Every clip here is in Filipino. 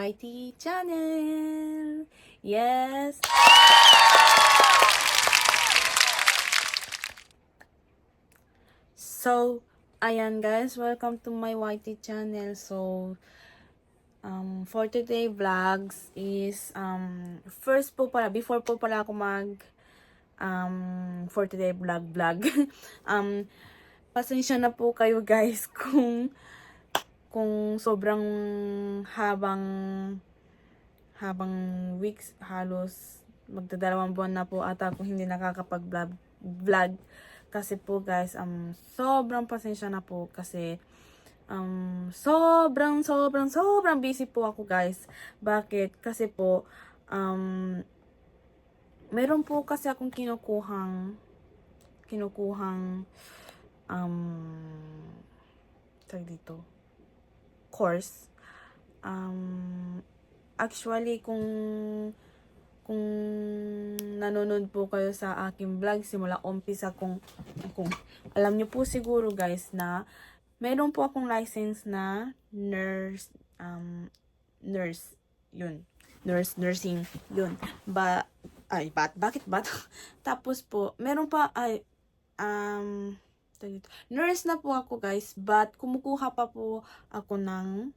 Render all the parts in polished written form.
YT channel. Yes. So, ayan guys, welcome to my YT channel. So, for today vlogs is, first po pala, before po pala ako for today vlog, pasensya na po kayo guys kung sobrang habang weeks, halos magdadalawang buwan na po ata kung hindi nakakapag-vlog. Kasi po guys, sobrang pasensya na po kasi sobrang busy po ako guys. Bakit? Kasi po, meron po kasi akong kinukuhang tag dito, course. Actually, kung nanonood po kayo sa aking vlog simula umpisa, kung alam niyo po siguro guys na meron po akong license na nurse, yun, nursing, yun. Bakit ba? Tapos po, meron pa, nurse na po ako guys, but kumukuha pa po ako ng,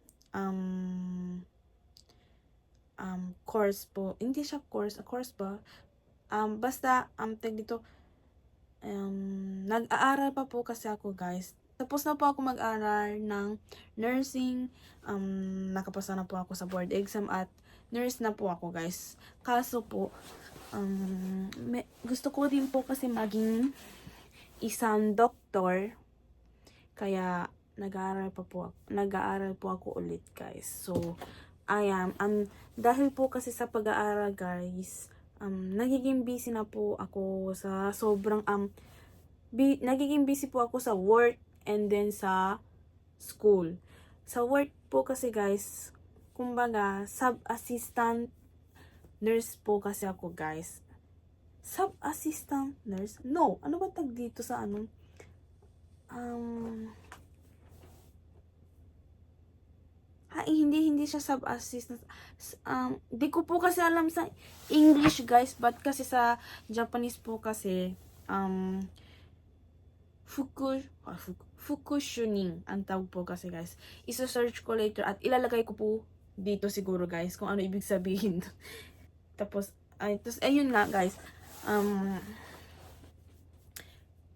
course po. Hindi siya course ba? Basta, nag-aaral pa po kasi ako guys. Tapos na po ako mag-aral ng nursing. Nakapasa na po ako sa board exam at nurse na po ako guys. Kaso po, gusto ko din po kasi maging isang doktor. Kaya nag-aaral po ako ulit guys. So, dahil po kasi sa pag-aaral guys, nagiging busy na po ako sa nagiging busy po ako sa work and then sa school. Sa work po kasi guys, kumbaga, sub-assistant nurse po kasi ako guys. Sub-assistant nurse? No, ano ba tag dito sa ano? Hindi siya sub-assistant. Di ko po kasi alam sa English guys, but kasi sa Japanese po kasi, fukushunin ang tawag po kasi guys. Isa-search ko later at ilalagay ko po dito siguro guys kung ano ibig sabihin. Tapos ayun nga guys.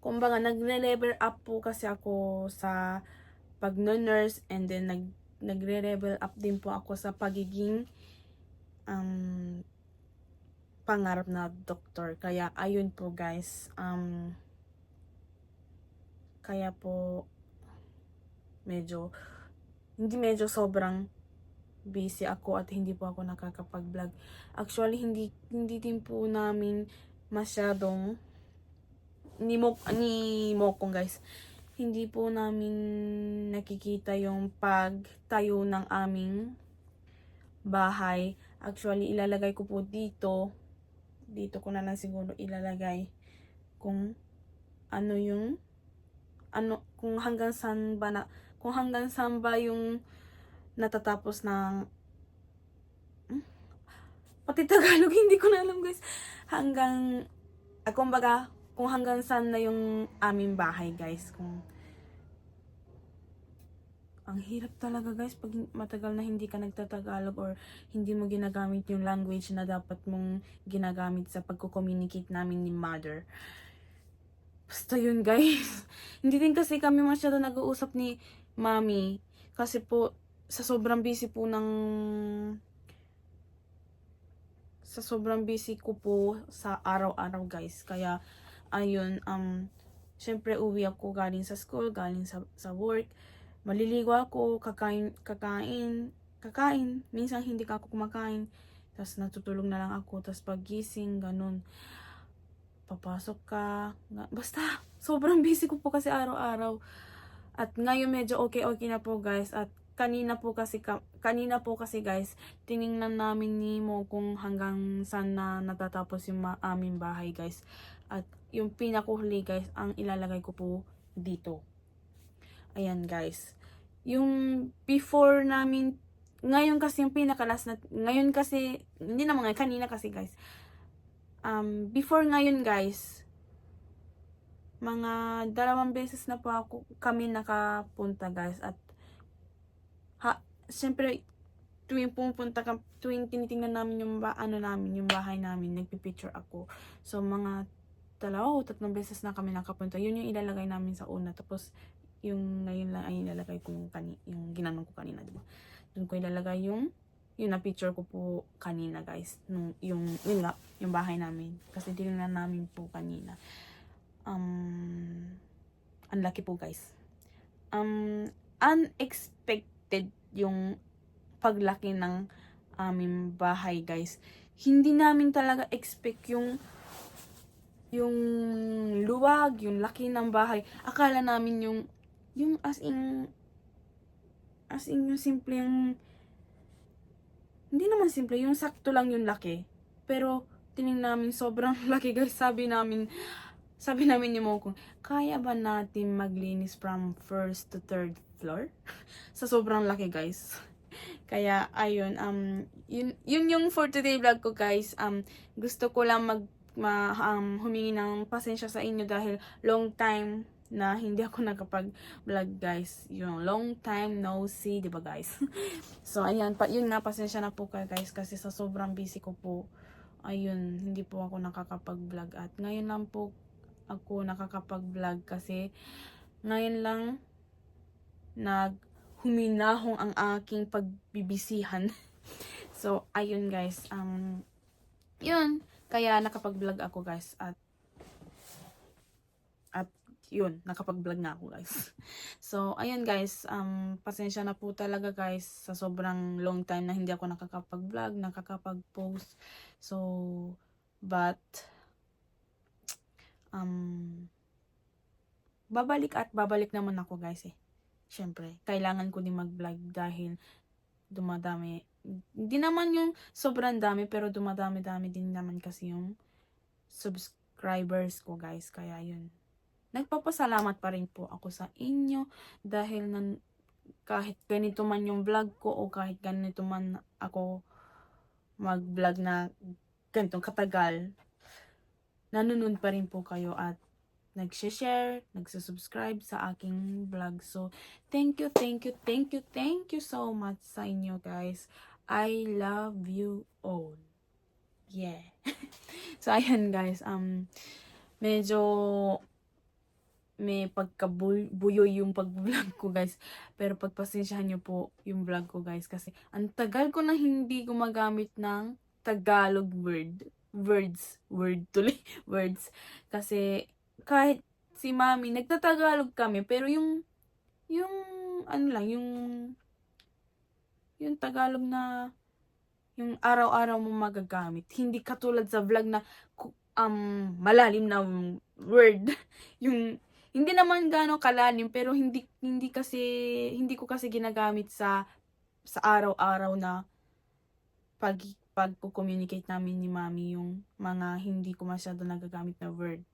Kumbaga nagle-level up po kasi ako sa pag-nurse and then nagre-level up din po ako sa pagiging pangarap na doktor. Kaya ayun po guys. Kaya po medyo sobrang busy ako at hindi po ako nakakapag-vlog. Actually, hindi din po namin masyadong ni Mokong guys. Hindi po namin nakikita yung pagtayo ng aming bahay. Actually, ilalagay ko po dito. Dito ko na lang siguro ilalagay kung kung hanggang saan ba yung natatapos ng pati Tagalog hindi ko na alam guys. Kumbaga, kung hanggang saan na yung aming bahay guys. Ang hirap talaga guys pag matagal na hindi ka nagtatagalog or hindi mo ginagamit yung language na dapat mong ginagamit sa pagko-communicate namin ni mother. Basta yun guys. Hindi din kasi kami masyado nag-uusap ni mami kasi po sa sobrang busy ko po sa araw-araw guys. Kaya ayun, syempre uwi ako galing sa school, galing sa work. Maliligo ako, kakain. Minsan hindi ka ako kumakain. Tapos natutulog na lang ako. Tapos pagising, ganun. Papasok ka. Basta, sobrang busy ko po kasi araw-araw. At ngayon medyo okay na po guys. At kanina po kasi guys, tiningnan namin ni Mo kung hanggang saan na natatapos yung aming bahay guys. At yung pinakuhuli guys, ang ilalagay ko po dito. Ayan guys. Yung before namin ngayon kasi yung pinakalas na, ngayon kasi, hindi na mga kanina kasi guys, before ngayon guys, mga 2 beses na po kami nakapunta guys, at syempre, tuwing tinitingnan namin yung namin, yung bahay namin, nagpipicture ako. So, mga 2 o 3 beses na kami nakapunta. Yun yung ilalagay namin sa una. Tapos, yung ngayon lang ay ilalagay ko yung ginanong ko kanina, diba? Doon ko ilalagay yung na-picture ko po kanina, guys. Yun nga, yung bahay namin. Kasi tinignan namin po kanina. Ang laki po, guys. Unexpected yung paglaki ng aming bahay, guys. Hindi namin talaga expect yung luwag, yung laki ng bahay. Akala namin yung as in yung simple yung, hindi naman simple, yung sakto lang yung laki. Pero tinignan namin sobrang laki, guys. Sabi namin ni Mokong, kaya ba natin maglinis from first to third floor? Sa sobrang laki, guys. Kaya, ayun, yun yung for today vlog ko, guys. Gusto ko lang humingi ng pasensya sa inyo dahil long time na hindi ako nakapag-vlog, guys. Yung long time no see, diba, guys? So, ayan, yun nga, pasensya na po kayo, guys, kasi sa sobrang busy ko po, ayun, hindi po ako nakakapag-vlog. At ngayon lang po ako nakakapag-vlog kasi ngayon lang huminahong ang aking pagbibisihan. So, ayun guys, yun, kaya nakapag-vlog ako, guys, at yun, nakapag-vlog na ako, guys. So, ayun guys, pasensya na po talaga, guys, sa sobrang long time na hindi ako nakakapag-vlog, nakakapag-post. So, but, babalik naman ako, guys, eh. Syempre, kailangan ko din mag-vlog dahil dumadami. Hindi naman yung sobrang dami, pero dumadami-dami din naman kasi yung subscribers ko, guys. Kaya yun. Nagpapasalamat pa rin po ako sa inyo dahil kahit ganito man yung vlog ko o kahit ganito man ako mag-vlog na ganitong katagal, nanonood pa rin po kayo at nag-share, nagsusubscribe sa aking vlog. So, thank you so much sa inyo, guys. I love you all. Yeah. So, ayan, guys. Medyo may pagkabuyoy yung pag-vlog ko, guys. Pero pagpasensyahan nyo po yung vlog ko, guys. Kasi ang tagal ko na hindi gumagamit ng Tagalog words. Kasi kahit si mami, nagtatagalog kami, pero yung Tagalog na, yung araw-araw mo magagamit. Hindi katulad sa vlog na, malalim na word. Hindi naman gano'ng kalalim, pero hindi ko kasi ginagamit sa araw-araw na pag-communicate namin ni mami, yung mga hindi ko masyado nagagamit na word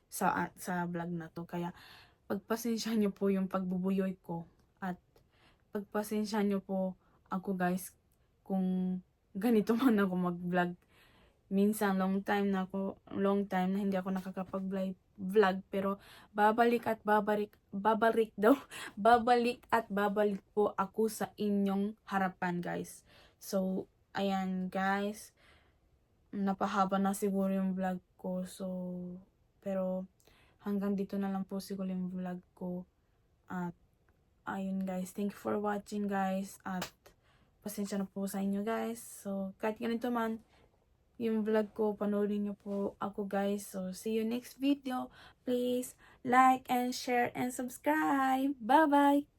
sa vlog na to. Kaya pagpasensyahan nyo po yung pagbubuyoy ko at pagpasensyahan nyo po ako, guys, kung ganito man ako mag-vlog. Minsan long time na hindi ako nakakapag-vlog, pero babalik po ako sa inyong harapan, guys. So, ayan, guys, napahaba na siguro yung vlog ko. So, pero hanggang dito na lang po siguro yung vlog ko. At ayun, guys, thank you for watching, guys, at pasensya na po sa inyo, guys. So, kahit ganito man yung vlog ko, panoorin nyo po ako, guys. So, see you next video. Please like and share and subscribe. Bye-bye!